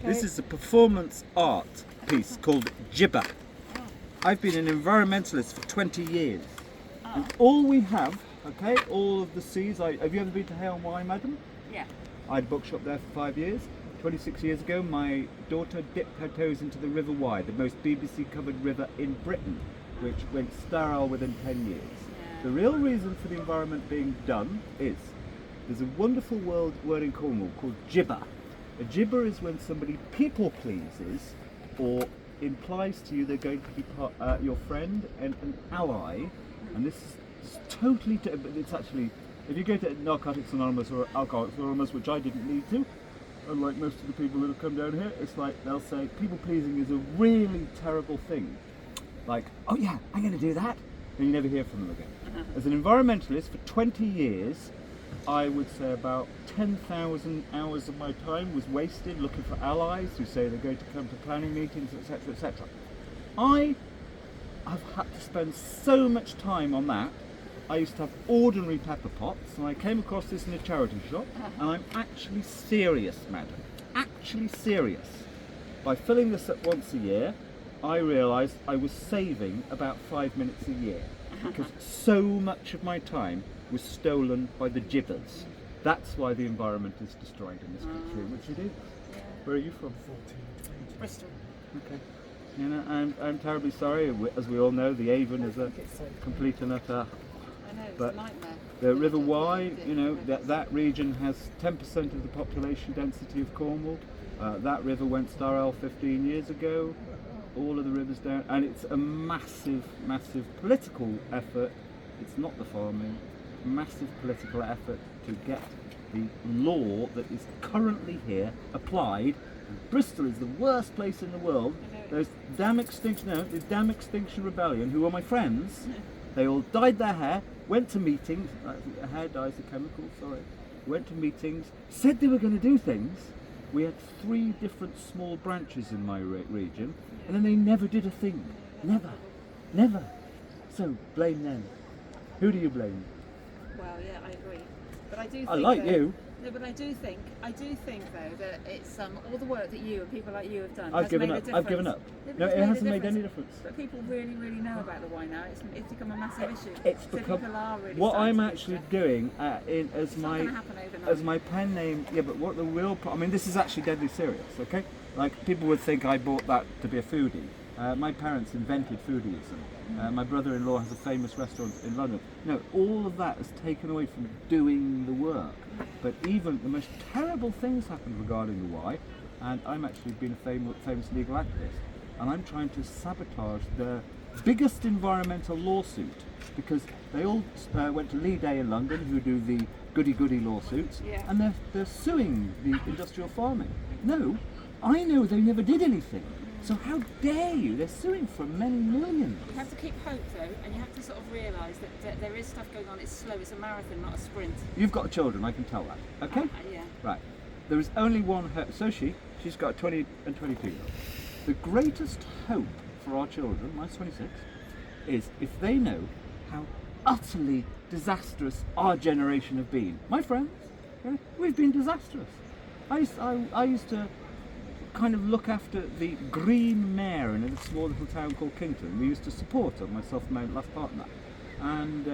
Okay. This is a performance art piece called Gibber. I've been an environmentalist for 20 years. And all we have, okay, all of the seas, have you ever been to Hale and Wye, madam? Yeah. I had a bookshop there for 5 years. 26 years ago, my daughter dipped her toes into the River Wye, the most BBC-covered river in Britain, which went sterile within 10 years. Yeah. The real reason for the environment being done is there's a wonderful word in Cornwall called gibber. A gibber is when somebody people pleases or implies to you they're going to be your friend and an ally, and this is totally, it's actually, if you go to Narcotics Anonymous or Alcoholics Anonymous, which I didn't need to, unlike most of the people that have come down here, it's like they'll say people pleasing is a really terrible thing. Like, oh yeah, I'm going to do that, and you never hear from them again. As an environmentalist for 20 years, I would say about 10,000 hours of my time was wasted looking for allies who say they're going to come to planning meetings, etc., etc. I have had to spend so much time on that. I used to have ordinary pepper pots, and I came across this in a charity shop, and I'm actually serious, madam. Actually serious. By filling this up once a year, I realised I was saving about 5 minutes a year, because so much of my time was stolen by the gibbers. That's why the environment is destroyed in this country, which it is. Where are you from? Bristol. Okay. You know, I'm terribly sorry. As we all know, the Avon is a complete and utter. I know, it's But a nightmare. the River Wye, you know, that region has 10% of the population density of Cornwall. That river went sterile 15 years ago. All of the rivers down, and it's a massive, massive political effort. It's not the farming. Massive political effort to get the law that is currently here applied. And Bristol is the worst place in the world. Those damn Extinction Rebellion, who are my friends, they all dyed their hair, went to meetings. Hair dye's a chemical, sorry. Went to meetings, said they were going to do things. We had 3 different small branches in my region, and then they never did a thing. Never. So blame them. Who do you blame? Well, yeah, I agree. But I do think I like though, you. No, but I do think though that it's all the work that you and people like you have done. I've has given made up. A difference. I've given up. Yeah, but No, it's it made a hasn't made difference. any difference. But people really, really know about the why now. It's become a massive issue. It's so become people are really what starting I'm to do actually stuff. doing It's not going to happen overnight. as my pen name. Yeah, but what the real? I mean, this is actually deadly serious. Okay, like people would think I bought that to be a foodie. My parents invented foodieism. My brother-in-law has a famous restaurant in London. No, all of that is taken away from doing the work. But even the most terrible things happen regarding the why, and I'm actually been a famous legal activist, and I'm trying to sabotage the biggest environmental lawsuit, because they all went to Lee Day in London, who do the goody-goody lawsuits, Yeah. and they're suing the industrial farming. No, I know they never did anything. So how dare you? They're suing for many millions. You have to keep hope though, and you have to sort of realise that there is stuff going on. It's slow. It's a marathon, not a sprint. You've got children, I can tell that. Okay? Yeah. Right. There is only one hope. So she's got 20 and 22 years old. The greatest hope for our children, mine's 26, is if they know how utterly disastrous our generation have been. My friends, we've been disastrous. I used to kind of look after the Green Mare in a small little town called Kington. We used to support her, myself and my last partner, and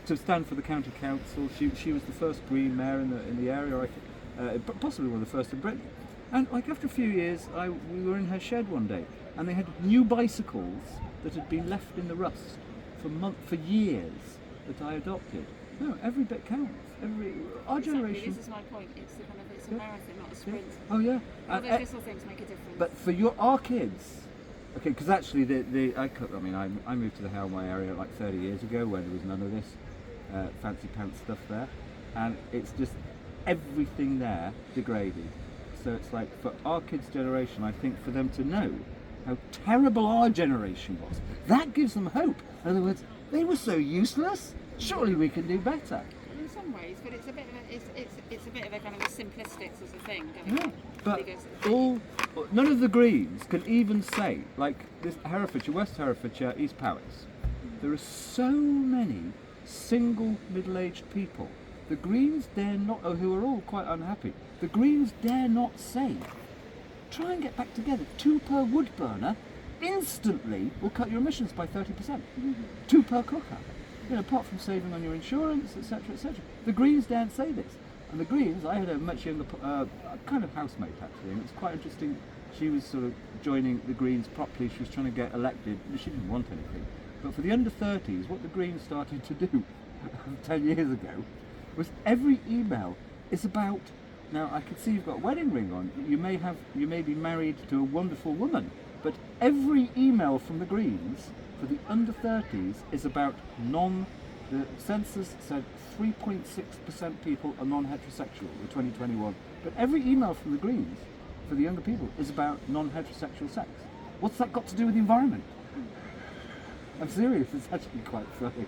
to stand for the county council. She was the first Green Mare in the area, I think, possibly one of the first in Britain. And like after a few years, we were in her shed one day, and they had new bicycles that had been left in the rust for years that I adopted. No, every bit counts. Our generation. This is my point. It's a marathon, not a sprint. Oh yeah. All those little things make a difference. But for our kids, okay, because actually I moved to the Hale and Wye area like 30 years ago when there was none of this fancy pants stuff there, and it's just everything there degraded. So it's like for our kids' generation, I think for them to know how terrible our generation was, that gives them hope. In other words, they were so useless. Surely we can do better. In some ways, but it's a bit of a kind of a simplistic sort of thing. Yeah, but none of the Greens can even say, like this Herefordshire, West Herefordshire, East Powys, there are so many single middle-aged people. The Greens dare not, who are all quite unhappy, the Greens dare not say try and get back together. 2 per wood burner instantly will cut your emissions by 30%. 2 per cooker. You know, apart from saving on your insurance, etc., etc. The Greens daren't say this. And the Greens, I had a much younger, kind of housemate actually, and it was quite interesting. She was sort of joining the Greens properly. She was trying to get elected. She didn't want anything. But for the under 30s, what the Greens started to do 10 years ago was every email is about, now I can see you've got a wedding ring on, you may be married to a wonderful woman, but every email from the Greens for the under 30s is about the census said 3.6% people are non-heterosexual in 2021, but every email from the Greens for the younger people is about non-heterosexual sex. What's that got to do with the environment? I'm serious, it's actually quite funny.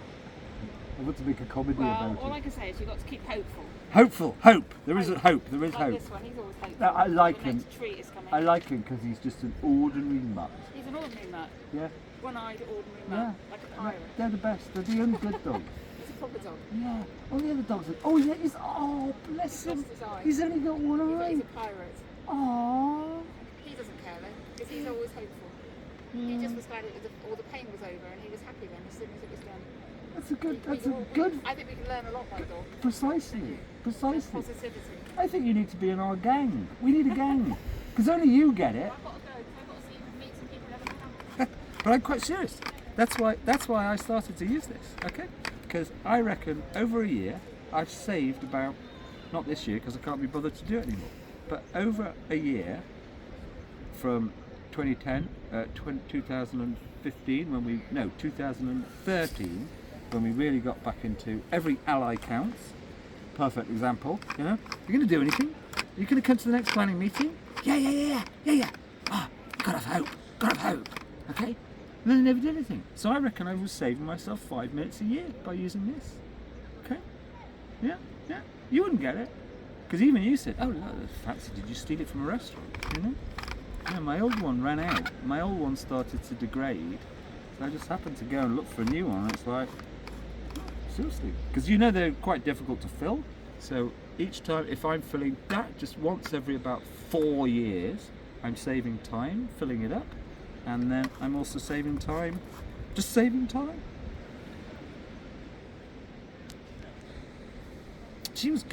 I want to make a comedy about it. All I can say is you've got to keep hopeful. Hopeful, hope. There is hope. There is like hope. This one, he's always hopeful. I like The him. next treat is coming. I like him because he's just an ordinary mutt. He's an ordinary mutt. Yeah. One-eyed ordinary Yeah. mutt, like a pirate. They're the best. They're the only good dogs. He's a proper dog. Yeah. All the other dogs are. Oh yeah. Bless him. Lost his eye. He's only got one eye. He's a pirate. Aww. He doesn't care though, because he's always hopeful. He just was glad all the pain was over, and he was happy then as soon as it was done. That's a good. I think we can learn a lot by dog. Precisely. Positivity. I think you need to be in our gang. We need a gang. Because only you get it. I've got to go, because I've got to meet some people and have a camp. But I'm quite serious. That's why I started to use this. Okay? Because I reckon over a year I've saved about, not this year because I can't be bothered to do it anymore, but over a year from 2010, 2015 2013 when we really got back into every ally counts. Perfect example. You know, you're going to do anything? You're going to come to the next planning meeting? Yeah. Ah, gotta have hope. Okay? And then I never did anything. So I reckon I was saving myself 5 minutes a year by using this. Okay? Yeah. You wouldn't get it. Because even you said, oh, look, that's fancy. Did you steal it from a restaurant? You know? Yeah, my old one ran out. My old one started to degrade. So I just happened to go and look for a new one. It's like, seriously. Because you know they're quite difficult to fill. So each time, if I'm filling that just once every about 4 years, I'm saving time filling it up. And then I'm also saving time, just saving time. She was good.